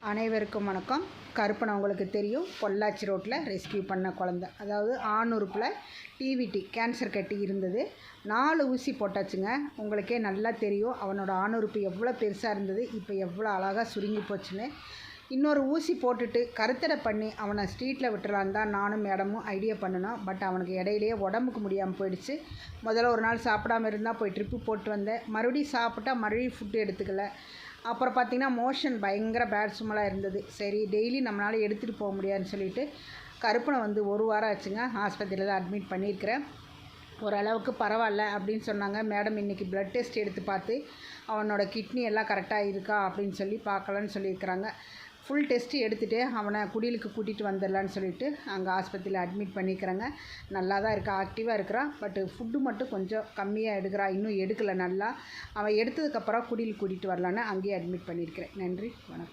அனைவருக்கும் வணக்கம். கருப்பனை உங்களுக்கு தெரியும், பொள்ளாச்சி ரோட்டில் ரெஸ்கியூ பண்ண குழந்த. அதாவது ஆணுறுப்பில் டிவிடி கேன்சர் கட்டி இருந்தது. 4 ஊசி போட்டாச்சுங்க. உங்களுக்கே நல்லா தெரியும் அவனோட ஆணுறுப்பு எவ்வளோ பெருசாக இருந்தது, இப்போ எவ்வளோ அழகாக சுருங்கி போச்சுன்னு. இன்னொரு ஊசி போட்டுட்டு கருத்தடை பண்ணி அவனை ஸ்ட்ரீட்டில் விட்டுறான்னு தான் நானும் மேடமும் ஐடியா பண்ணினோம். பட் அவனுக்கு இடையிலேயே உடம்புக்கு முடியாமல் போயிடுச்சு. முதல்ல ஒரு நாள் சாப்பிடாமல் இருந்தால் போய் ட்ரிப்பு போட்டு வந்தேன். மறுபடியும் சாப்பிட்டா மறுபடியும் ஃபுட்டு எடுத்துக்கல. அப்புறம் பார்த்திங்கன்னா மோஷன் பயங்கர பேட் சுமலாக இருந்தது. சரி டெய்லி நம்மளால் எடுத்துகிட்டு போக முடியாதுன்னு சொல்லிட்டு கருப்பனை வந்து 1 வாரம் ஆச்சுங்க ஆஸ்பத்திரியில் தான் அட்மிட் பண்ணியிருக்கிறேன். ஓரளவுக்கு பரவாயில்ல அப்படின்னு சொன்னாங்க. மேடம் இன்றைக்கி ப்ளட் டெஸ்ட் எடுத்து பார்த்து அவனோட கிட்னி எல்லாம் கரெக்டாக இருக்கா அப்படின்னு சொல்லி பார்க்கலான்னு சொல்லியிருக்கிறாங்க. ஃபுல் டெஸ்ட்டு எடுத்துகிட்டு அவனை குடிலுக்கு கூட்டிகிட்டு வந்துடலான்னு சொல்லிட்டு அங்கே ஆஸ்பத்திரியில் அட்மிட் பண்ணிக்கிறேங்க. நல்லா தான் இருக்கா, ஆக்டிவாக இருக்கிறான். பட்டு ஃபுட்டு மட்டும் கொஞ்சம் கம்மியாக எடுக்கிறான், இன்னும் எடுக்கலை. நல்லா அவன் எடுத்ததுக்கப்புறம் குடிலுக்கு கூட்டிகிட்டு வரலான்னு அங்கேயே அட்மிட் பண்ணியிருக்கிறேன். நன்றி, வணக்கம்.